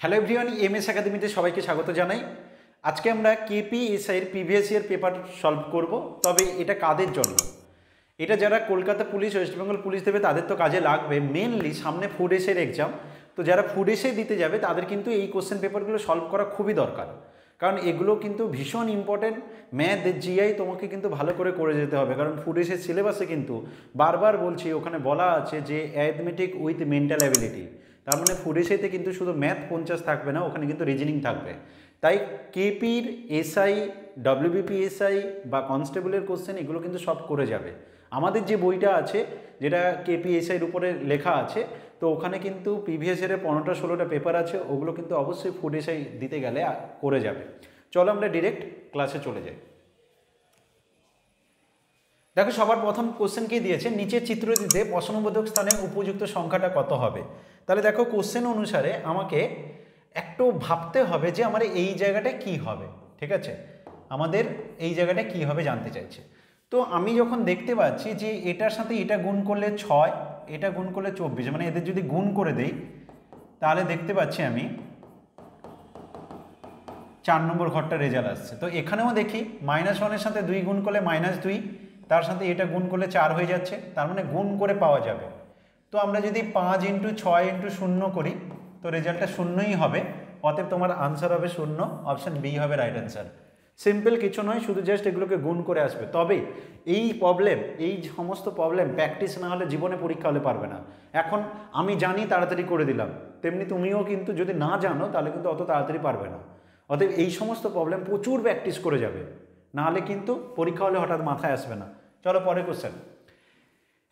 Hello everyone, MS একাডেমিতে সবাইকে স্বাগত জানাই। আজকে আমরা কেপিএসআইয়ের প্রিভিয়াস ইয়ার পেপার সলভ করব। তবে এটা কাদের জন্য? এটা যারা Kolkata police, West Bengal police দেবে তাদের তো কাজে লাগবে। মেনলি সামনে ফুড এসের এক্সাম, তো যারা ফুড এসে দিতে যাবে তাদের কিন্তু এই কোশ্চেন পেপারগুলো সলভ করা খুবই দরকার, কারণ এগুলো কিন্তু ভীষণ ইম্পর্টেন্ট। ম্যাথ, জিআই তোমাকে কিন্তু ভালো করে যেতে হবে, কারণ ফুড এসের সিলেবাসে কিন্তু বারবার বলছি, ওখানে বলা আছে যে অ্যারিথমেটিক উইথ মেন্টাল অ্যাবিলিটি। তার মানে ফুড এসেতে কিন্তু শুধু ম্যাথ 50 থাকবে না, ওখানে কিন্তু রিজনিং থাকবে। তাই কেপির এসআই, ডব্লিউবিপিএসআই বা কনস্টেবলের কোশ্চেন এগুলো কিন্তু সব করে যাবে। আমাদের যে বইটা আছে যেটা কেপিএসআইয়ের উপরে লেখা আছে, তো ওখানে কিন্তু প্রিভিয়াস ইয়ারের 15-16টা পেপার আছে, ওগুলো কিন্তু অবশ্যই ফুড এসআই দিতে গেলে করে যাবে। চলো আমরা ডিরেক্ট ক্লাসে চলে যাই। দেখো, সবার প্রথম কোশ্চেন কি দিয়েছে, নিচের চিত্রটিতে প্রশ্নবোধক স্থানে উপযুক্ত সংখ্যাটা কত হবে। তাহলে দেখো, কোশ্চেন অনুসারে আমাকে একটু ভাবতে হবে যে আমার এই জায়গাটা কি হবে। ঠিক আছে, আমাদের এই জায়গাটা কি হবে জানতে চাইছে। তো আমি যখন দেখতে পাচ্ছি যে এটার সাথে এটা গুণ করলে 6, এটা গুণ করলে 24, মানে এদের যদি গুণ করে দেই তাহলে দেখতে পাচ্ছি আমি 4 নম্বর ঘরটা রেজাল্ট আসছে। তো এখানেও দেখি -1-এর সাথে 2 গুণ করলে -2, তার সাথে এটা গুণ করলে 4 হয়ে যাচ্ছে, তার মানে গুণ করে পাওয়া যাবে। তো আমরা যদি 5 × 6 × 0 করি তো রেজাল্টটা 0ই হবে, অতএব তোমার আনসার হবে 0, অপশান বি হবে রাইট অ্যান্সার। সিম্পল কিছু নয়, শুধু জাস্ট এগুলোকে গুণ করে আসবে। তবে এই সমস্ত প্রবলেম প্র্যাকটিস না হলে জীবনে পরীক্ষা হলে পারবে না। এখন আমি জানি, তাড়াতাড়ি করে দিলাম, তেমনি তুমিও কিন্তু যদি না জানো তাহলে কিন্তু অত তাড়াতাড়ি পারবে না। অতএব এই সমস্ত প্রবলেম প্রচুর প্র্যাকটিস করে যাবে, নাহলে কিন্তু পরীক্ষা হলে হঠাৎ মাথায় আসবে না। চলো পরে কোশ্চেন।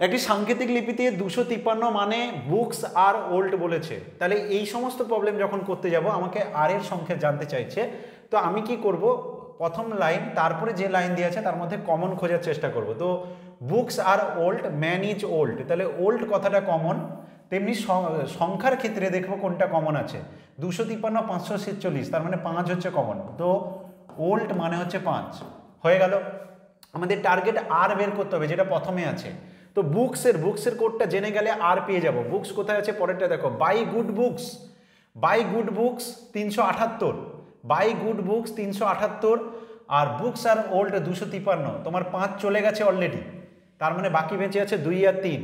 একটি সাংকেতিক লিপিতে 253 মানে বুকস আর ওল্ড বলেছে। তাহলে এই সমস্ত প্রবলেম যখন করতে যাব আমাকে আর এর সংখ্যা জানতে চাইছে। তো আমি কি করব, প্রথম লাইন তারপরে যে লাইন দিয়ে আছে তার মধ্যে কমন খোঁজার চেষ্টা করব। তো বুকস আর ওল্ড, ম্যান ইজ ওল্ড, তাহলে ওল্ড কথাটা কমন। তেমনি সংখ্যার ক্ষেত্রে দেখবো কোনটা কমন আছে। 253, 546, তার মানে 5 হচ্ছে কমন। তো ওল্ড মানে হচ্ছে 5 হয়ে গেল। আমাদের টার্গেট আর বের করতে হবে, যেটা প্রথমে আছে। তো বুকসের কোডটা জেনে গেলে আর পেয়ে যাব। বুকস কোথায় আছে পরেরটা দেখো, by good books 378, by good books 378, আর বুকস আর ওল্ড 253। তোমার 5 চলে গেছে অলরেডি, তার মানে বাকি বেঁচে আছে 2 আর 3।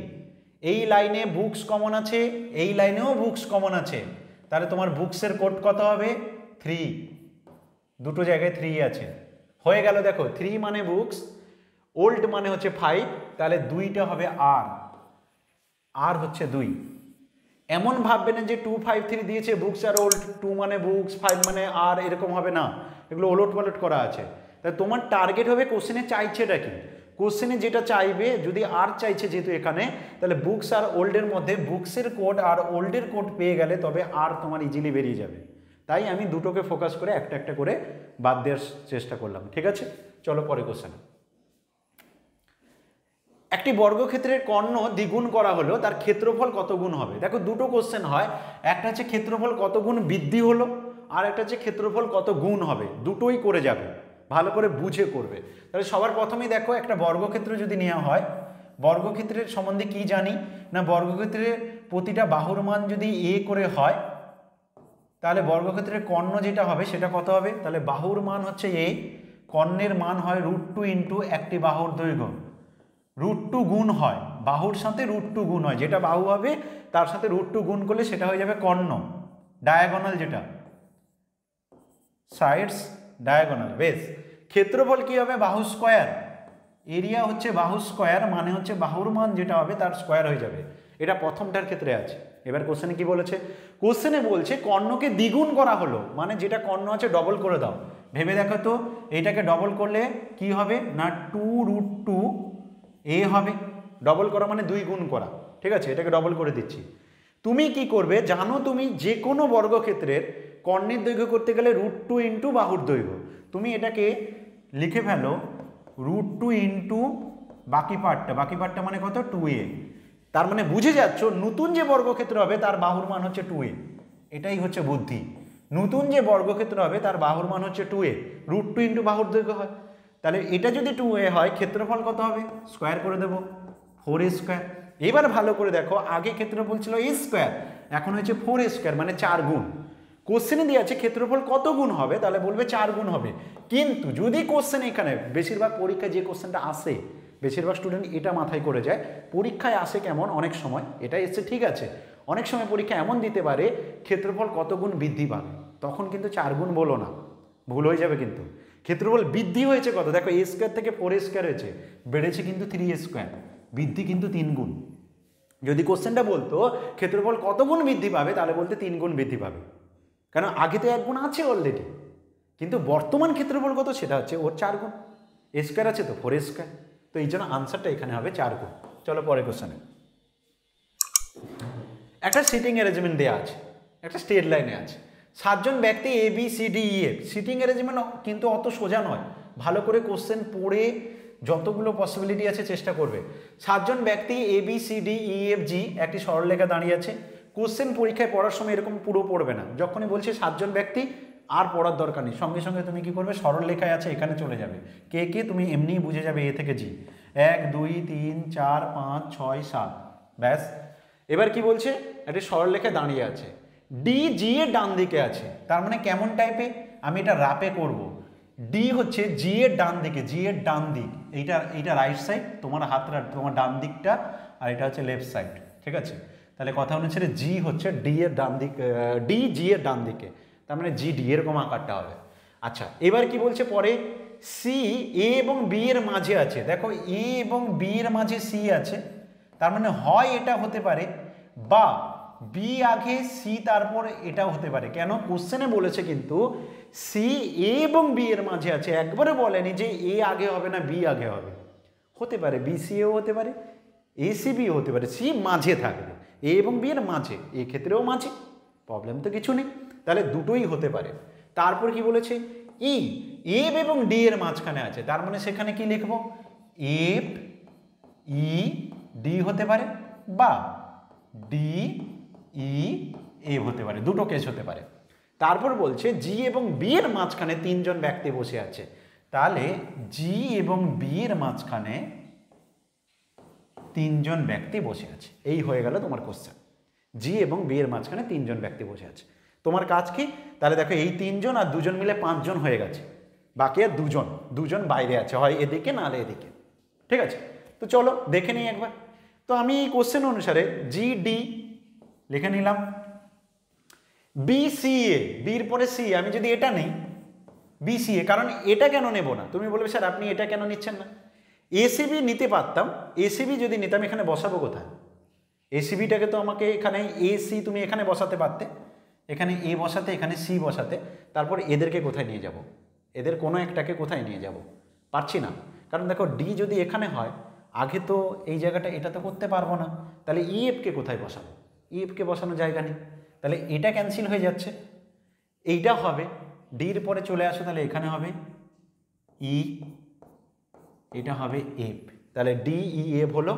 এই লাইনে বুকস কমন আছে, এই লাইনেও বুকস কমন আছে, তাহলে তোমার বুকসের কোড কত হবে 3, দুটো জায়গায় 3 আছে। হয়ে গেল। দেখো 3 মানে বুকস, ওল্ড মানে হচ্ছে 5, তাহলে 2টা হবে আর হচ্ছে 2। এমন ভাববে না যে 253 দিয়েছে বুকস আর ওল্ড, 2 মানে বুকস, 5 মানে আর, এরকম হবে না, এগুলো ওলট পালট করা আছে। তাই তোমার টার্গেট হবে কোশ্চেনে চাইছেটা কি। কোশ্চেনে যেটা চাইবে, যদি আর চাইছে যেহেতু এখানে, তাহলে বুকস আর ওল্ডের মধ্যে বুকসের কোড আর ওল্ডের কোড পেয়ে গেলে তবে আর তোমার ইজিলি বেরিয়ে যাবে। তাই আমি দুটোকে ফোকাস করে একটা একটা করে বাদ দেওয়ার চেষ্টা করলাম। ঠিক আছে, চলো পরে কোশ্চেন। একটি বর্গক্ষেত্রের কর্ণ দ্বিগুণ করা হলো, তার ক্ষেত্রফল কত গুণ হবে। দেখো, দুটো কোশ্চেন হয়, একটা হচ্ছে ক্ষেত্রফল কত গুণ বৃদ্ধি হলো, আর একটা হচ্ছে ক্ষেত্রফল কত গুণ হবে। দুটোই করে যাবে, ভালো করে বুঝে করবে। তাহলে সবার প্রথমেই দেখো, একটা বর্গক্ষেত্র যদি নেওয়া হয়, বর্গক্ষেত্রের সম্বন্ধে কি জানি না, বর্গক্ষেত্রের প্রতিটা বাহুর মান যদি a করে হয়, তাহলে বর্গক্ষেত্রের কর্ণ যেটা হবে সেটা কত হবে। তাহলে বাহুর মান হচ্ছে a, কর্ণের মান হয় √2 × একটি বাহুর দৈর্ঘ্য। √2 গুণ হয়, বাহুর সাথে √2 গুণ হয়, যেটা বাহু হবে তার সাথে √2 গুণ করলে সেটা হয়ে যাবে কর্ণ, ডায়াগোনাল, যেটা সাইডস ডায়াগোনাল। বেশ, ক্ষেত্রফল কি হবে, বাহু স্কোয়ার। এরিয়া হচ্ছে বাহু স্কোয়ার, মানে হচ্ছে বাহুর মান যেটা হবে তার স্কোয়ার হয়ে যাবে। এটা প্রথমটার ক্ষেত্রে আছে। এবার কোশ্চেনে কি বলেছে, কোশ্চেনে বলছে কর্ণকে দ্বিগুণ করা হলো, মানে যেটা কর্ণ আছে ডবল করে দাও। ভেবে দেখো তো, এইটাকে ডবল করলে কি হবে না, 2√2 a হবে। ডবল করা মানে 2 গুণ করা। ঠিক আছে, এটাকে ডবল করে দিচ্ছি। তুমি কি করবে জানো, তুমি যে কোনো বর্গক্ষেত্রের কর্ণের দৈর্ঘ্য করতে গেলে √2 × বাহুর দৈর্ঘ্য। তুমি এটাকে লিখে ফেলো √2 × বাকি পার্টটা মানে কত, 2a। তার মানে বুঝে যাচ্ছ, নতুন যে বর্গক্ষেত্র হবে তার বাহুর মান হচ্ছে 2a। এটাই হচ্ছে বুদ্ধি। নতুন যে বর্গক্ষেত্র হবে তার বাহুর মান হচ্ছে 2a, √2 × বাহুর দৈর্ঘ্য হয়। তাহলে এটা যদি 2a হয়, ক্ষেত্রফল কত হবে, স্কোয়ার করে দেবো, 4a²। এবার ভালো করে দেখো, আগে ক্ষেত্রফল ছিল a², এখন হচ্ছে 4a², মানে 4 গুণ। কোশ্চেনে দিয়ে আছে ক্ষেত্রফল কত গুণ হবে, তাহলে বলবে 4 গুণ হবে। কিন্তু যদি কোশ্চেন এখানে বেশিরভাগ পরীক্ষায় যে কোশ্চেনটা আসে, বেশিরভাগ স্টুডেন্ট এটা মাথায় করে যায়, পরীক্ষায় আসে কেমন অনেক সময়, এটা এসছে ঠিক আছে, অনেক সময় পরীক্ষা এমন দিতে পারে ক্ষেত্রফল কত গুণ বৃদ্ধি পাবে, তখন কিন্তু 4 গুণ বলো না, ভুল হয়ে যাবে। কিন্তু ক্ষেত্রফল বৃদ্ধি হয়েছে কত, দেখো a স্কোয়ার থেকে 4a স্কোয়ার হয়েছে, বেড়েছে কিন্তু 3a স্কোয়ার, বৃদ্ধি কিন্তু 3 গুণ। যদি কোশ্চেনটা বলতো ক্ষেত্রফল কত গুণ বৃদ্ধি পাবে, তাহলে বলতে 3 গুণ বৃদ্ধি পাবে, কারণ আগে তো 1 গুণ আছে অলরেডি, কিন্তু বর্তমান ক্ষেত্রফল কত সেটা হচ্ছে ওর 4 গুণ, a স্কোয়ার আছে তো 4a স্কোয়ার, তো এই জন্য আনসারটা এখানে হবে 4 গুণ। চলো পরে কোশ্চেনে। একটা সিটিং অ্যারেঞ্জমেন্ট দেওয়া আছে, একটা স্ট্রেট লাইনে আছে, 7 জন ব্যক্তি A B C D E F. Seating arrangement কিন্তু অত সোজা নয়, ভালো করে কোশ্চেন পড়ে যতগুলো পসিবিলিটি আছে চেষ্টা করবে। 7 জন ব্যক্তি A B C D E F G একটি সরলরেখা দাঁড়িয়ে আছে। কোশ্চেন পরীক্ষায় পড়ার সময় এরকম পুরো পড়বে না, যখনই বলছে 7 জন ব্যক্তি আর পড়ার দরকার নেই, সঙ্গে সঙ্গে তুমি কি করবে, সরল রেখায় আছে এখানে চলে যাবে, কে কে তুমি এমনিই বুঝে যাবে এ থেকে জি, 1 2 3 4 5 6 7, ব্যাস। এবার কি বলছে, একটি সরলরেখায় দাঁড়িয়ে আছে, ডি জি এর ডান দিকে আছে, তার মানে কেমন টাইপে, আমি এটা রাপে করব। ডি হচ্ছে জি এর ডান দিকে, জি এর ডান দিক, এইটা রাইট সাইড, তোমার হাতটা তোমার ডান দিকটা, আর এটা হচ্ছে লেফট সাইড, ঠিক আছে। তাহলে কথা অনুসারে জি হচ্ছে ডি এর ডান দিক, ডি জি এর ডান দিকে, তার মানে জি ডি এরকম আকারটা হবে। আচ্ছা এবার কি বলছে পরে, সি এ এবং বি এর মাঝে আছে, দেখো এ এবং বি এর মাঝে সি আছে, তার মানে হয় এটা হতে পারে, বা বি আগে সি তারপর এটাও হতে পারে। কেন, কোশ্চেনে বলেছে কিন্তু সি এ এবং বি এর মাঝে আছে, একবারে বলেনি যে এ আগে হবে না বি আগে হবে, হতে পারে বি সি এও হতে পারে, এ সি বিও হতে পারে, সি মাঝে থাকবে, এ এবং বি এর মাঝে, এই ক্ষেত্রেও মাঝে, প্রবলেম তো কিছু নেই, তাহলে দুটোই হতে পারে। তারপর কি বলেছে, ই এফ এবং ডি এর মাঝখানে আছে, তার মানে সেখানে কি লিখবো, এফ ই ডি হতে পারে, বা ডি ই এ হতে পারে, দুটো কেস হতে পারে। তারপর বলছে জি এবং বি এর মাঝখানে 3 জন ব্যক্তি বসে আছে, তাহলে জি এবং বি এর মাঝখানে 3 জন ব্যক্তি বসে আছে, এই হয়ে গেল তোমার কোশ্চেন। জি এবং বি এর মাঝখানে 3 জন ব্যক্তি বসে আছে, তোমার কাজ কি, তাহলে দেখো এই 3 জন আর 2 জন মিলে 5 জন হয়ে গেছে, বাকি আর 2 জন বাইরে আছে, হয় এদিকে নাহলে এদিকে, ঠিক আছে। তো চলো দেখে নিই একবার। তো আমি এই কোশ্চেন অনুসারে জি ডি লিখে নিলাম, বি সি এ, বির পরে সি, আমি যদি এটা নেই বি সি এ, কারণ এটা কেন নেব না, তুমি বলবে স্যার আপনি এটা কেন নিচ্ছেন না, এসিবি নিতে পারতাম, এসিবি যদি নিতাম এখানে বসাবো কোথায়, এসিবিটাকে তো আমাকে এখানে এসি তুমি এখানে বসাতে পারতে, এখানে এ বসাতে, এখানে সি বসাতে, তারপর এদেরকে কোথায় নিয়ে যাব, এদের কোনো একটাকে কোথায় নিয়ে যাব, পারছি না, কারণ দেখো ডি যদি এখানে হয় আগে তো এই জায়গাটা এটা তো করতে পারবো না, তাহলে ইএফকে কোথায় বসাবো, ইএফকে বসানোর জায়গা নেই, তাহলে এটা ক্যান্সেল হয়ে যাচ্ছে, এইটা হবে, ডির পরে চলে আসো, তাহলে এখানে হবে ই, এটা হবে এফ, তাহলে ডি ই এফ হলো,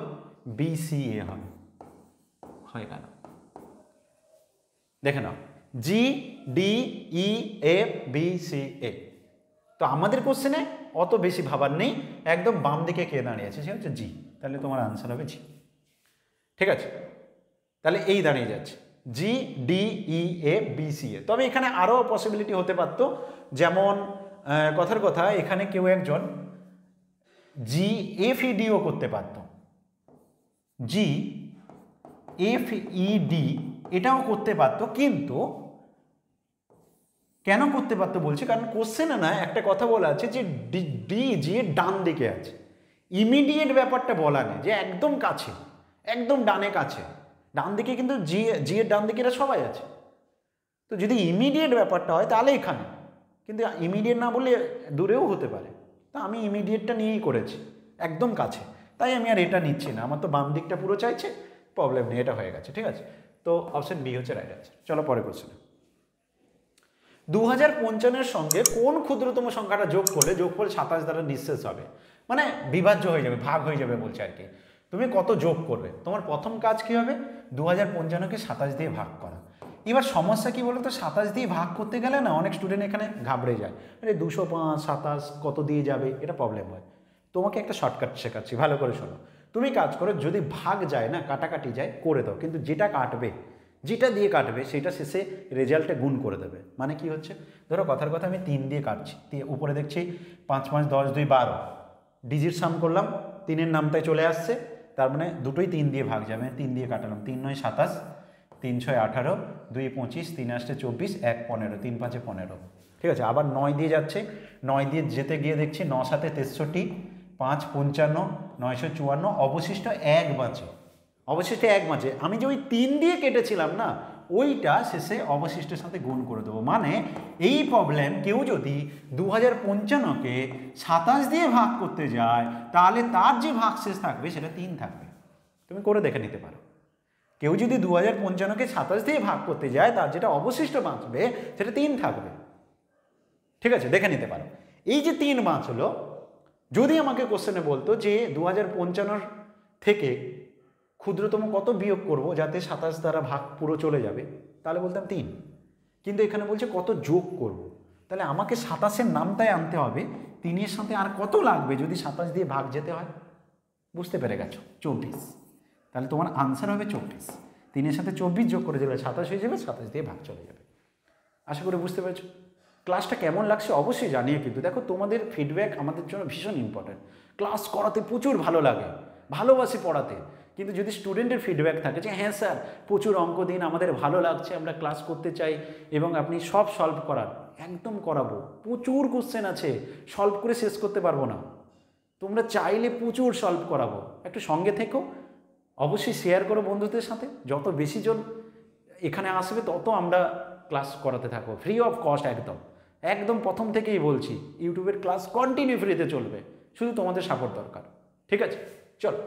বি সি এ হবে, হয়ে গেল। দেখে নাও G D E F B C A. তো আমাদের কোশ্চেনে অত বেশি ভাবার নেই, একদম বাম দিকে কে দাঁড়িয়ে আছে, সে হচ্ছে জি, তাহলে তোমার আনসার হবে জি, ঠিক আছে। তাহলে এই দাঁড়িয়ে যাচ্ছে জি ডি ই এ বি সি এ। তবে এখানে আরও পসিবিলিটি হতে পারত, যেমন কথার কথা এখানে কেউ একজন জি এফ ই ডিও করতে পারত, জি এফ ই ডি এটাও করতে পারত, কিন্তু কেন করতে পারতো বলছি, কারণ কোশ্চেনে না একটা কথা বলা আছে যে ডি জি এর ডান দিকে আছে, ইমিডিয়েট ব্যাপারটা বলা নেই যে একদম কাছে, একদম ডানে কাছে, ডান দিকে কিন্তু জি এর ডান দিকে এরা সবাই আছে, তো যদি ইমিডিয়েট ব্যাপারটা হয় তাহলে এখানে, কিন্তু ইমিডিয়েট না বললে দূরেও হতে পারে, তা আমি ইমিডিয়েটটা নিয়েই করেছি, একদম কাছে, তাই আমি আর এটা নিচ্ছি না, আমার তো বাম দিকটা পুরো চাইছে, প্রবলেম নেই, এটা হয়ে গেছে, ঠিক আছে। তো অপশন বি হচ্ছে রাইট আনসার। চলো পরে কোশ্চেন, 2055 সঙ্গে কোন ক্ষুদ্রতম সংখ্যাটা যোগ করলে যোগফল 27 দ্বারা নিঃশেষ হবে, মানে বিভাজ্য হয়ে যাবে, ভাগ হয়ে যাবে বলছে আর কি, তুমি কত যোগ করবে, তোমার প্রথম কাজ কি হবে, 2055কে 27 দিয়ে ভাগ করা। এবার সমস্যা কি বলো তো, 27 দিয়ে ভাগ করতে গেলে না অনেক স্টুডেন্ট এখানে ঘাবড়ে যায়, আরে 205 27 কত দিয়ে যাবে, এটা প্রবলেম হয়। তোমাকে একটা শর্টকাট শেখাচ্ছি, ভালো করে শোনো। তুমি কাজ করো, যদি ভাগ যায় না, কাটাকাটি যায়, করে দাও, কিন্তু যেটা কাটবে, যেটা দিয়ে কাটবে সেটা শেষে রেজাল্টে গুণ করে দেবে। মানে কি হচ্ছে, ধরো কথার কথা আমি 3 দিয়ে কাটছি, উপরে দেখছি 5 5 10 2 12, ডিজিট সাম করলাম, 3-এর নামটাই চলে আসছে, তার মানে দুটোই 3 দিয়ে ভাগ যাবে, 3 দিয়ে কাটালাম, 3 9 27, 3 6 18, 2 25, 3 8 24, 1 15, 3 5 15, ঠিক আছে। আবার 9 দিয়ে যাচ্ছে, 9 দিয়ে যেতে গিয়ে দেখছি 9 7 63, 5 55, 954, অবশিষ্ট 1 বাঁচে, অবশিষ্ট 1 বাঁচে। আমি যে ওই 3 দিয়ে কেটেছিলাম না, ওইটা শেষে অবশিষ্টের সাথে গুণ করে দেবো। মানে এই প্রবলেম কেউ যদি 2055কে 27 দিয়ে ভাগ করতে যায়, তাহলে তার যে ভাগশেষ থাকবে সেটা 3 থাকবে। তুমি করে দেখে নিতে পারো। কেউ যদি 2055কে 27 দিয়ে ভাগ করতে যায়, তার যেটা অবশিষ্ট বাঁচবে সেটা 3 থাকবে, ঠিক আছে, দেখে নিতে পারো। এই যে 3 বাঁচলো, যদি আমাকে কোশ্চেনে বলতো যে 2055 থেকে ক্ষুদ্রতম কত বিয়োগ করব যাতে 27 দ্বারা ভাগ পুরো চলে যাবে, তাহলে বলতাম 3। কিন্তু এখানে বলছে কত যোগ করব, তাহলে আমাকে 27-এর নামটাই আনতে হবে, 3-এর সাথে আর কত লাগবে যদি 27 দিয়ে ভাগ যেতে হয়, বুঝতে পেরে গেছো, 24। তাহলে তোমার আনসার হবে 24। 3-এর সাথে 24 যোগ করে দিলে 27 হয়ে যাবে, 27 দিয়ে ভাগ চলে যাবে। আশা করি বুঝতে পেরেছো। ক্লাসটা কেমন লাগছে অবশ্যই জানিয়ে, কিন্তু দেখো তোমাদের ফিডব্যাক আমাদের জন্য ভীষণ ইম্পর্টেন্ট। ক্লাস করাতে প্রচুর ভালো লাগে, ভালোবাসি পড়াতে, কিন্তু যদি স্টুডেন্টের ফিডব্যাক থাকে যে হ্যাঁ স্যার প্রচুর অঙ্ক দিন, আমাদের ভালো লাগছে, আমরা ক্লাস করতে চাই এবং আপনি সব সলভ করার, একদম করাবো। প্রচুর কোশ্চেন আছে, সলভ করে শেষ করতে পারবো না, তোমরা চাইলে প্রচুর সলভ করাবো। একটু সঙ্গে থেকো, অবশ্যই শেয়ার করো বন্ধুদের সাথে, যত বেশি জন এখানে আসবে তত আমরা ক্লাস করাতে থাকবো, ফ্রি অফ কস্ট। একদম একদম প্রথম থেকেই বলছি, ইউটিউবের ক্লাস কন্টিনিউ ফ্রিতে চলবে, শুধু তোমাদের সাপোর্ট দরকার, ঠিক আছে। চলো,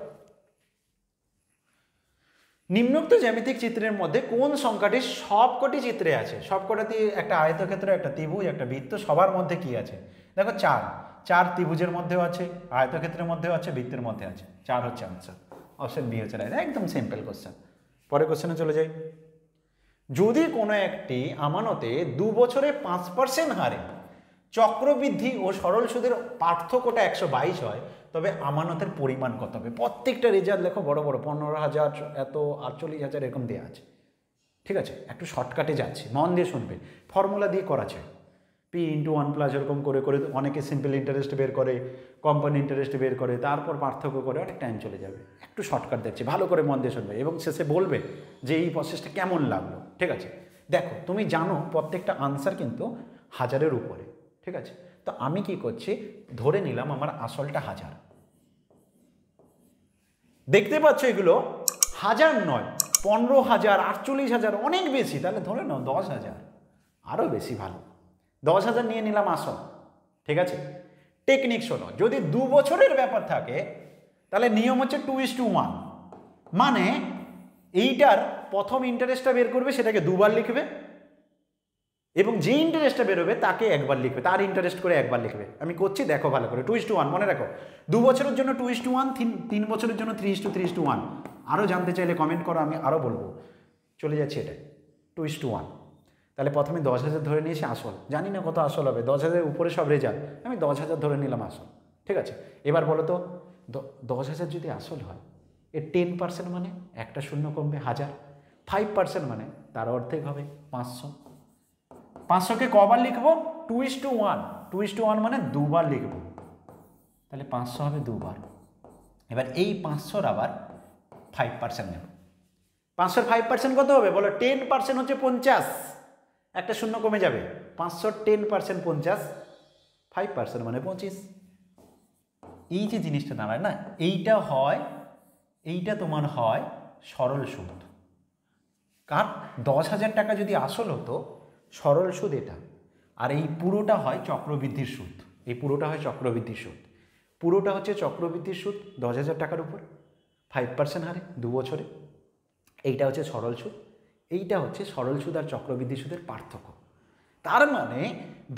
নিম্নোক্ত জ্যামিতিক চিত্রের মধ্যে কোন সংখ্যাটি সবকটি চিত্রে আছে? সবকটাতে একটা আয়তক্ষেত্র, একটা ত্রিভুজ, একটা বৃত্ত, সবার মধ্যে কি আছে? দেখো 4, 4 ত্রিভুজের মধ্যেও আছে, আয়তক্ষেত্রের মধ্যেও আছে, বৃত্তের মধ্যে আছে, 4 হচ্ছে আনসার। অপশন বি হচ্ছে রাইট, একদম সিম্পল কোশ্চেন। পরের কোশ্চেনে চলে যাই। যদি কোনো একটি আমানতে 2 বছরে 5% হারে চক্রবৃদ্ধি ও সরল সুদের পার্থক্যটা 122 হয়, তবে আমানতের পরিমাণ কত হবে? প্রত্যেকটা রেজাল্ট লেখো বড় বড়, 15,000, এত 48,000 এরকম দেওয়া আছে, ঠিক আছে। একটু শর্টকাটে যাচ্ছে, মন দিয়ে শুনবে, ফর্মুলা দিয়ে করাছে, P×1+ এরকম করে করে অনেকে সিম্পল ইন্টারেস্ট বের করে, কম্পাউন্ড ইন্টারেস্ট বের করে, তারপর পার্থক্য করে, অনেক টাইম চলে যাবে। একটু শর্টকাট দেখছি, ভালো করে মন দিয়ে শুনবে এবং শেষে বলবে যে এই প্রসেসটা কেমন লাগলো, ঠিক আছে। দেখো তুমি জানো প্রত্যেকটা আনসার কিন্তু 1000-এর উপরে, ঠিক আছে। তো আমি কি করছি, ধরে নিলাম আমার আসলটা 1000, দেখতে পাচ্ছ এগুলো 1000 নয়, 15,000, 48,000, অনেক বেশি, তাহলে ধরে নাও 10,000, আরও বেশি ভালো, 10,000 নিয়ে নিলাম আসল, ঠিক আছে। টেকনিক শোনো, যদি 2 বছরের ব্যাপার থাকে তাহলে নিয়ম হচ্ছে 2:1, মানে এইটার প্রথম ইন্টারেস্টটা বের করবে, সেটাকে 2 বার লিখবে, এবং যে ইন্টারেস্টটা বেরোবে তাকে 1 বার লিখবে, তার ইন্টারেস্ট করে 1 বার লিখবে। আমি করছি, দেখো ভালো করে, 2:1 মনে রাখো। 2 বছরের জন্য 2:1, 3 বছরের জন্য 3:3:1। আরও জানতে চাইলে কমেন্ট করো, আমি আরও বলবো। চলে যাচ্ছে এটা 2:1। তাহলে প্রথমে 10,000 ধরে নিয়েছি আসল, জানি না কত আসল হবে, 10,000 উপরে সব রেজাল্ট, আমি 10,000 ধরে নিলাম আসল, ঠিক আছে। এবার বলো তো 10,000 যদি আসল হয়, এর 10% মানে একটা শূন্য কমবে, 1000। 5% মানে তার অর্ধেক হবে 500। 500কে কবার লিখবো? 2:1, 2:1 মানে 2 বার লিখবো, তাহলে 500 হবে 2 বার। এবার এই 500-র আবার 5% নেব, 500-র 5% কত হবে বলো? 10% হচ্ছে 50, একটা শূন্য কমে যাবে, 500-র 10% 50, 5% মানে 25। এই যে জিনিসটা দাঁড়ায় না, এইটা হয়, এইটা তোমার হয় সরল সুদ। কার 10,000 টাকা যদি আসল হতো, সরল সুদ এটা, আর এই পুরোটা হয় চক্রবৃদ্ধির সুদ, এই পুরোটা হয় চক্রবৃদ্ধির সুদ, পুরোটা হচ্ছে চক্রবৃদ্ধির সুদ 10,000 টাকার উপর 5% হারে 2 বছরে। এইটা হচ্ছে সরল সুদ, এইটা হচ্ছে সরল সুদ আর চক্রবৃদ্ধি সুদের পার্থক্য। তার মানে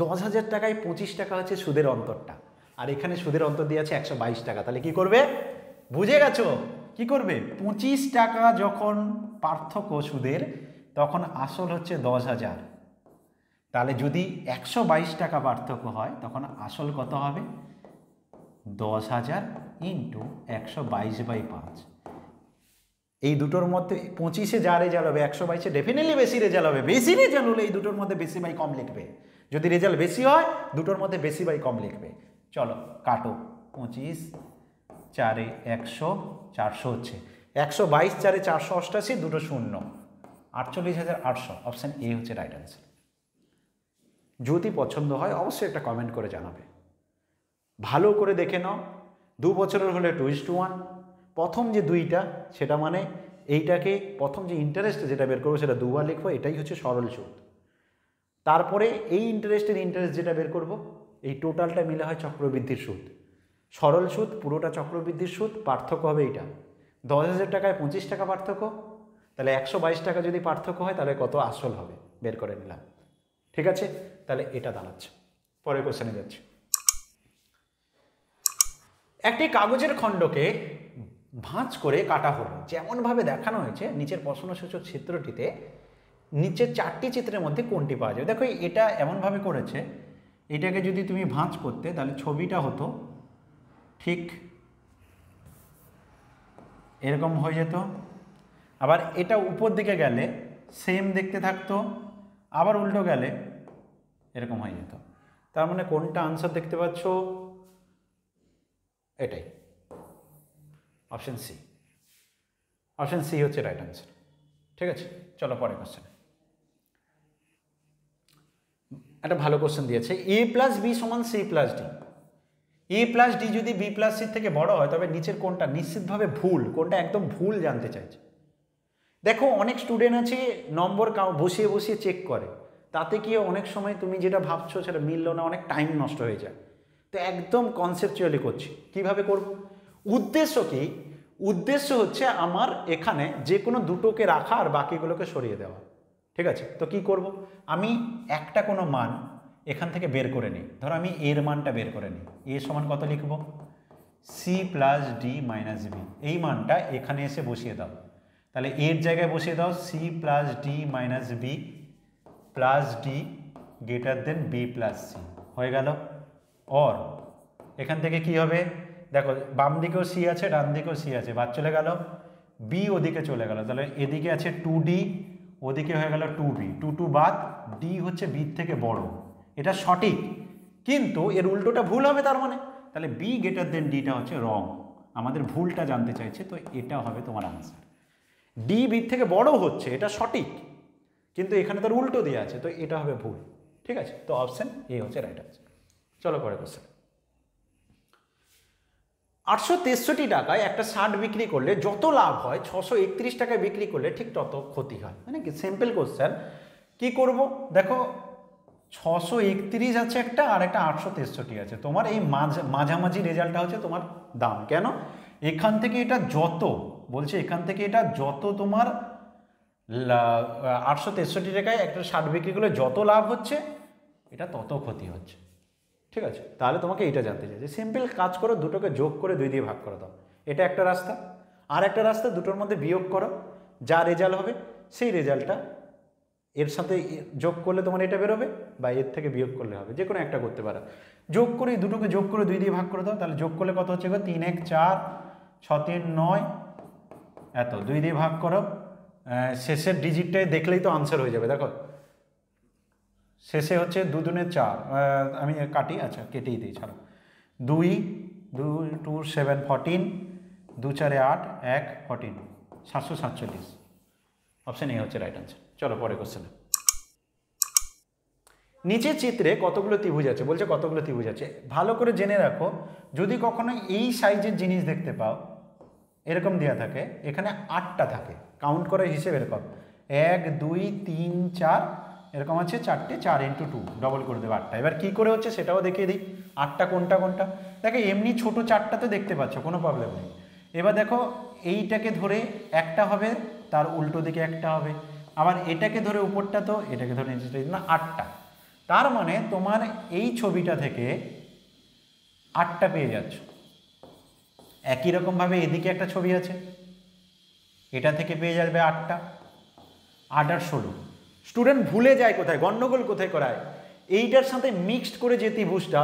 10,000 টাকায় 25 টাকা হচ্ছে সুদের অন্তরটা, আর এখানে সুদের অন্তর দিয়ে আছে 122 টাকা। তাহলে কি করবে? বুঝে গেছো কি করবে? 25 টাকা যখন পার্থক্য সুদের, তখন আসল হচ্ছে 10,000। তাহলে যদি 122 টাকা পার্থক্য হয়, তখন আসল কত হবে? 10,000 × 122/5। এই দুটোর মধ্যে 25-এ যা রেজাল্ট হবে 122-এ ডেফিনেটলি বেশি রেজাল্ট হবে। বেশি রেজাল্ট হলে এই দুটোর মধ্যে বেশি বাই কম লিখবে। যদি রেজাল্ট বেশি হয় দুটোর মধ্যে বেশি বাই কম লিখবে। চলো কাটো, 25 4-এ 100, 400 হচ্ছে 122, 4-এ 488, দুটো শূন্য, 48,800। অপশান এ হচ্ছে রাইট অ্যান্সার। যদি পছন্দ হয় অবশ্যই একটা কমেন্ট করে জানাবে। ভালো করে দেখে নাও, 2 বছরের হলে 2:1। প্রথম যে 2টা সেটা মানে এইটাকে প্রথম যে ইন্টারেস্ট যেটা বের করবো সেটা 2 বার লিখবো, এটাই হচ্ছে সরল সুদ। তারপরে এই ইন্টারেস্ট যেটা বের করব, এই টোটালটা মিলে হয় চক্রবৃদ্ধির সুদ। সরল সুদ পুরোটা চক্রবৃদ্ধির সুদ, পার্থক্য হবে এইটা। 10,000 টাকায় 25 টাকা পার্থক্য, তাহলে 122 টাকা যদি পার্থক্য হয় তাহলে কত আসল হবে বের করে নিলাম। ঠিক আছে, তাহলে এটা দাঁড়াচ্ছে। পরের কোশ্চেনে যাচ্ছে। একটি কাগজের খণ্ডকে ভাঁজ করে কাটা হলো, যেমনভাবে দেখানো হয়েছে নিচের প্রশ্নসূচক চিত্রটিতে নিচের 4টি চিত্রের মধ্যে কোনটি পাওয়া যাবে। দেখো এটা এমনভাবে করেছে, এটাকে যদি তুমি ভাঁজ করতে তাহলে ছবিটা হতো ঠিক এরকম হয়ে যেত, আবার এটা উপর দিকে গেলে সেম দেখতে থাকতো, আবার উল্টো গেলে এরকম হয়ে যেত। তার মানে কোনটা আনসার দেখতে পাচ্ছ? এটাই, অপশন সি। অপশন সি হচ্ছে রাইট আনসার। ঠিক আছে, চলো পরের কোশ্চেন। একটা ভালো কোশ্চেন দিয়েছে, এ প্লাস বি সমান সি প্লাস ডি। এ প্লাস ডি যদি বি প্লাস সির থেকে বড় হয় তবে নিচের কোনটা নিশ্চিতভাবে ভুল, কোনটা একদম ভুল জানতে চাইছে। দেখো অনেক স্টুডেন্ট আছে নম্বর বসিয়ে বসিয়ে চেক করে, তাতে কি অনেক সময় তুমি যেটা ভাবছো সেটা মিললো না, অনেক টাইম নষ্ট হয়ে যায়। তো একদম কনসেপচুয়ালি করছি। কিভাবে করব? উদ্দেশ্য কি? উদ্দেশ্য হচ্ছে আমার এখানে যে কোনো দুটোকে রাখা আর বাকিগুলোকে সরিয়ে দেওয়া। ঠিক আছে, তো কি করব? আমি একটা কোনো মান এখান থেকে বের করে নিই। ধরো আমি এর মানটা বের করে নিই। এ সমান কত লিখব? C plus D minus B. এই মানটা এখানে এসে বসিয়ে দাও। তাহলে এর জায়গায় বসিয়ে দাও C plus D minus B plus D greater than B plus C. হয়ে গেল। অর এখান থেকে কি হবে? দেখো বাম দিকেও সি আছে, ডান দিকেও সি আছে, বাদ চলে গেল, বি ওদিকে চলে গেল, তাহলে এদিকে আছে 2d, ওদিকে হয়ে গেল 2b, 2 বাদ, ডি হচ্ছে বি থেকে বড়। এটা সঠিক, কিন্তু এর উল্টোটা ভুল হবে। তার মানে তাহলে বি গ্রেটার দেন ডিটা হচ্ছে রং। আমাদের ভুলটা জানতে চাইছে, তো এটা হবে তোমার আনসার। ডি বি থেকে বড় হচ্ছে, এটা সঠিক, কিন্তু এখানে তার উল্টো দেওয়া আছে, তো এটা হবে ভুল। ঠিক আছে, তো অপশন এ হচ্ছে রাইট আনসার। চলো পরে কোশ্চেন। 863 টাকায় একটা শার্ট বিক্রি করলে যত লাভ হয় 631 টাকায় বিক্রি করলে ঠিক তত ক্ষতি হয়। মানে কি সিম্পল কোশ্চেন। কি করব? দেখো 631 আছে একটা, আর একটা 863 আছে। তোমার এই মাঝামাঝি রেজাল্টটা হচ্ছে তোমার দাম। কেন? এখান থেকে এটা যত বলছে, এখান থেকে এটা যত তোমার 863 টাকায় একটা শার্ট বিক্রি করলে যত লাভ হচ্ছে এটা তত ক্ষতি হচ্ছে। ঠিক আছে, তাহলে তোমাকে এইটা জানতে চাই যে সিম্পল কাজ করো, দুটোকে যোগ করে 2 দিয়ে ভাগ করে দাও। এটা একটা রাস্তা। আর একটা রাস্তা, দুটোর মধ্যে বিয়োগ করো, যা রেজাল্ট হবে সেই রেজাল্টটা এর সাথে যোগ করলে তোমার এটা বেরোবে, বা এর থেকে বিয়োগ করলে হবে, যে কোনো একটা করতে পারো। যোগ করে দুটোকে যোগ করে 2 দিয়ে ভাগ করে দাও, তাহলে যোগ করলে কত হচ্ছে? 3 1 4 6 3 9 এত, 2 দিয়ে ভাগ করো, শেষের ডিজিটটাই দেখলেই তো আনসার হয়ে যাবে। দেখো শেষে হচ্ছে 2 2 4, আমি কাটি, আচ্ছা কেটেই দিই, ছাড়ো। 2 2 2 7 14, 2 4 8 1 14, 747। অপশন এ হচ্ছে রাইট আনসার। চলো পরে কোশ্চেন। নিচের চিত্রে কতগুলো ত্রিভুজ আছে? বলছে কতগুলো ত্রিভুজ আছে। ভালো করে জেনে রাখো, যদি কখনো এই সাইজের জিনিস দেখতে পাও, এরকম দেওয়া থাকে, এখানে 8টা থাকে, কাউন্ট করার হিসেবে এরকম 1 2 3 4 এরকম আছে, 4টে, 4 × 2 ডবল করে দেবো 8টা। এবার কি করে হচ্ছে সেটাও দেখিয়ে দিই। 8টা কোনটা কোনটা? দেখো এমনি ছোট 4টা তো দেখতে পাচ্ছ, কোনো প্রবলেম নেই। এবার দেখো এইটাকে ধরে একটা হবে, তার উল্টো দিকে একটা হবে, আবার এটাকে ধরে উপরটা, তো এটাকে ধরে নিচেটা, না 8টা। তার মানে তোমার এই ছবিটা থেকে 8টা পেয়ে যাচ্ছ। একই রকমভাবে এদিকে একটা ছবি আছে, এটা থেকে পেয়ে যাবে 8টা। 8 আর 16। স্টুডেন্ট ভুলে যায় কোথায়, গন্ডগোল কোথায় করায়, এইটার সাথে মিক্সড করে যে ত্রিভুজটা,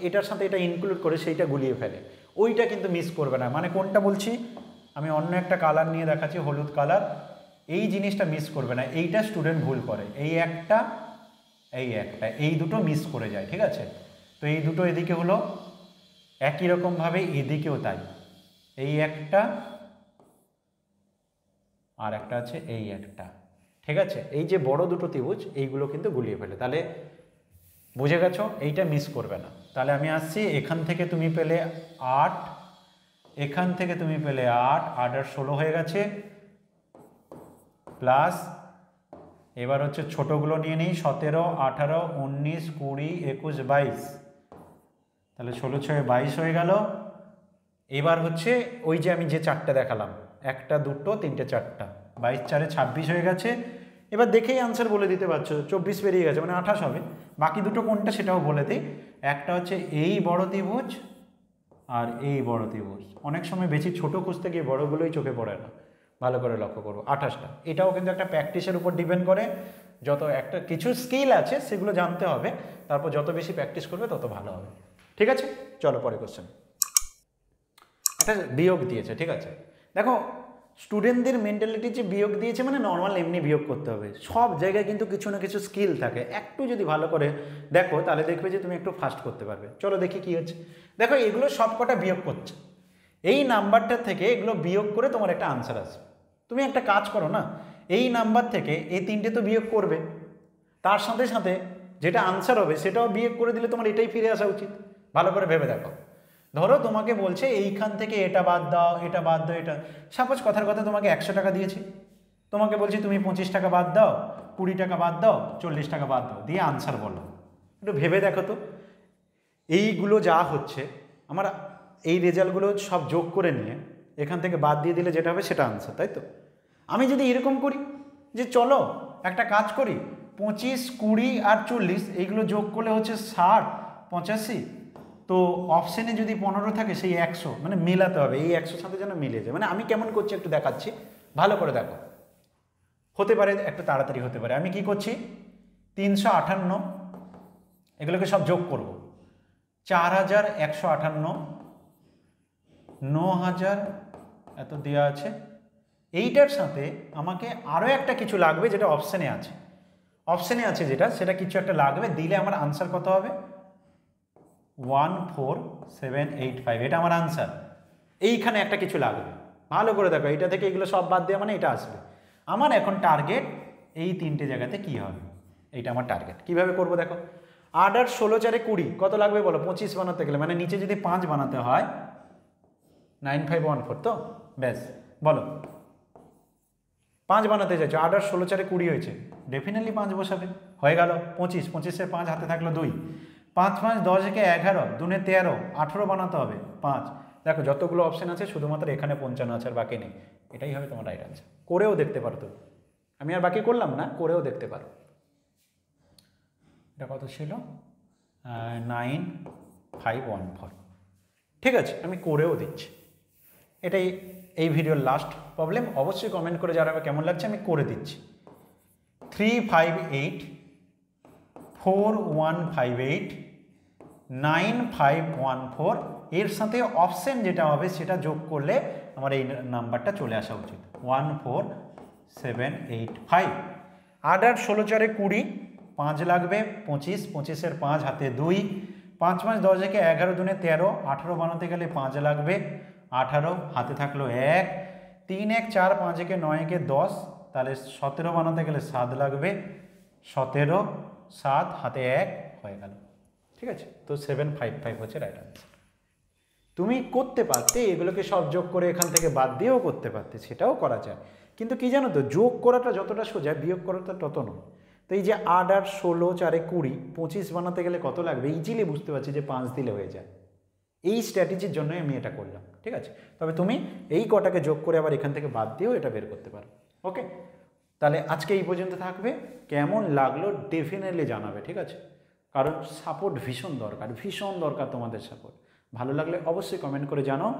এটার সাথে এটা ইনক্লুড করে সেইটা গুলিয়ে ফেলে, ওইটা কিন্তু মিস করবে না। মানে কোনটা বলছি আমি অন্য একটা কালার নিয়ে দেখাচ্ছি, হলুদ কালার। এই জিনিসটা মিস করবে না, এইটা স্টুডেন্ট ভুল করে, এই একটা এই দুটো মিস করে যায়, ঠিক আছে। তো এই দুটো এদিকে হলো, একই রকমভাবে এদিকেও তাই, এই একটা আর একটা আছে এই একটা, ঠিক আছে। এই যে বড় দুটো ত্রিভুজ এইগুলো কিন্তু গুলিয়ে ফেলে, তাহলে বুঝে গেছো, এইটা মিস করবে না। তাহলে আমি আসছি, এখান থেকে তুমি পেলে 8, এখান থেকে তুমি পেলে 8 আর 16 হয়ে গেছে, প্লাস এবার হচ্ছে ছোটগুলো নিয়ে নিই, 17, 18, 19, 20, 21, 22, তাহলে 16 6 22 হয়ে গেল। এবার হচ্ছে ওই যে আমি যে চারটে দেখালাম, 1 2 3 4, 22 4 26 হয়ে গেছে। এবার দেখেই আনসার বলে দিতে পারছো, 24 পেরিয়ে গেছে মানে 28 হবে। বাকি দুটো কোনটা সেটাও বলে দিই, একটা হচ্ছে এই বড় ত্রিভুজ আর এই বড় ত্রিভুজ। অনেক সময় বেশি ছোট খুঁজতে গিয়ে বড়গুলোই চোখে পড়ে না, ভালো করে লক্ষ্য করবো। 28টা, এটাও কিন্তু একটা প্র্যাকটিসের উপর ডিপেন্ড করে, যত একটা কিছু স্কিল আছে সেগুলো জানতে হবে, তারপর যত বেশি প্র্যাকটিস করবে তত ভালো হবে, ঠিক আছে। চলো পরে কোশ্চেন। একটা বিয়োগ দিয়েছে, ঠিক আছে। দেখো স্টুডেন্টদের মেন্টালিটি যে বিয়োগ দিয়েছে মানে নর্মাল এমনি বিয়োগ করতে হবে, সব জায়গায় কিন্তু কিছু না কিছু স্কিল থাকে, একটু যদি ভালো করে দেখো তাহলে দেখবে যে তুমি একটু ফাস্ট করতে পারবে। চলো দেখি কি হচ্ছে। দেখো এগুলো সব কটা বিয়োগ করছে, এই নাম্বারটা থেকে এগুলো বিয়োগ করে তোমার একটা আনসার আসবে। তুমি একটা কাজ করো না, এই নাম্বার থেকে এই তিনটে তো বিয়োগ করবে, তার সাথে সাথে যেটা আনসার হবে সেটাও বিয়োগ করে দিলে তোমার এটাই ফিরে আসা উচিত। ভালো করে ভেবে দেখো, ধরো তোমাকে বলছে এইখান থেকে এটা বাদ দাও, এটা বাদ দাও, এটা সাপোজ কথার কথা তোমাকে 100 টাকা দিয়েছি, তোমাকে বলছি তুমি 25 টাকা বাদ দাও, 20 টাকা বাদ দাও, 40 টাকা বাদ দাও, দিয়ে আনসার বলো। একটু ভেবে দেখো তো, এইগুলো যা হচ্ছে আমার, এই রেজাল্টগুলো সব যোগ করে নিয়ে এখান থেকে বাদ দিয়ে দিলে যেটা হবে সেটা আনসার, তাই তো। আমি যদি এরকম করি যে চলো একটা কাজ করি, 25, 20 আর 40 এইগুলো যোগ করলে হচ্ছে 60, 85, তো অপশানে যদি 15 থাকে সেই 100, মানে মেলাতে হবে, এই 100 সাথে যেন মিলে যায়। মানে আমি কেমন করছি একটু দেখাচ্ছি, ভালো করে দেখো, হতে পারে একটু তাড়াতাড়ি হতে পারে। আমি কি করছি, 358 এগুলোকে সব যোগ করব, 4158, 9000 এত দেওয়া আছে, এইটার সাথে আমাকে আরও একটা কিছু লাগবে যেটা অপশানে আছে, যেটা সেটা কিছু একটা লাগবে, দিলে আমার আনসার কত হবে, 14785, এটা আমার আনসার। এইখানে একটা কিছু লাগবে, ভালো করে দেখো, এইটা থেকে এগুলো সব বাদ দেওয়া মানে এটা আসবে। আমার এখন টার্গেট এই তিনটে জায়গাতে কি হবে, এইটা আমার টার্গেট। কিভাবে করব দেখো, 8 আর 16 4 20 কত লাগবে বলো, 25 বানাতে গেলে, মানে নিচে যদি 5 বানাতে হয় 9514, তো ব্যাস বলো 5 বানাতে চাইছো, 8 আর 16 4 20 হয়েছে, ডেফিনেটলি 5 বসাবে, হয়ে গেল 25, 25 5 হাতে থাকলো 2, 5 5 10 একে 11, 2 13, 18 বানাতে হবে 5। দেখো যতগুলো অপশান আছে শুধুমাত্র এখানে 55 আছে, আর বাকি নেই, এটাই হবে তোমার রাইট আনসার। করেও দেখতে পারো তুমি, আমি আর বাকি করলাম না, করেও দেখতে পারো। এটা কত ছিল, 9514, ঠিক আছে, আমি করেও দিচ্ছি। এটাই এই ভিডিওর লাস্ট প্রবলেম। অবশ্যই কমেন্ট করে জানাবে কেমন লাগছে, আমি করে দিচ্ছি। 358 4158 9514, এর সাথে অপশন যেটা হবে সেটা যোগ করলে আমার এই নাম্বারটা চলে আসা উচিত, 14785। 8 আর 16 4 20, 5 লাগবে, 25, 25 5 হাতে 2, 5 5 10 একে 11, 2 13, 18 বানাতে গেলে 5 লাগবে, 18 হাতে থাকলো 1, 3 1 4 5 একে 9 একে 10, তাহলে 17 বানাতে গেলে 7 লাগবে, 17 7 হাতে 1 হয়ে গেল, ঠিক আছে। তো 755 হচ্ছে রাইট আনসার। তুমি করতে পারতে এগুলোকে সব যোগ করে এখান থেকে বাদ দিয়েও করতে পারতে, সেটাও করা যায়, কিন্তু কি জানো তো, যোগ করাটা যতটা সোজা বিয়োগ করাটা তত নয়। তো এই যে 8 আর 16 4 20, 25 বানাতে গেলে কত লাগবে, ইজিলি বুঝতে পারছি যে 5 দিলে হয়ে যায়। এই স্ট্র্যাটেজির জন্যই আমি এটা করলাম, ঠিক আছে। তবে তুমি এই কটাকে যোগ করে আবার এখান থেকে বাদ দিয়েও এটা বের করতে পারো, ওকে। তাহলে আজকে এই পর্যন্ত থাকবে, কেমন লাগলো ডেফিনেটলি জানাবে, ঠিক আছে। কারণ সাপোর্ট ভীষণ দরকার তোমাদের সাপোর্ট। ভালো লাগলে অবশ্যই কমেন্ট করে জানাও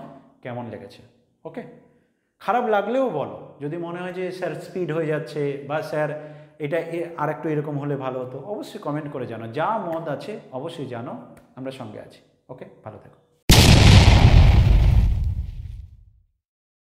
কেমন লেগেছে, ওকে। খারাপ লাগলেও বলো, যদি মনে হয় যে স্যার স্পিড হয়ে যাচ্ছে বা স্যার এটা আর একটু এরকম হলে ভালো হতো, অবশ্যই কমেন্ট করে জানো, যা মত আছে অবশ্যই জানো, আমরা সঙ্গে আছি, ওকে। ভালো থেকো।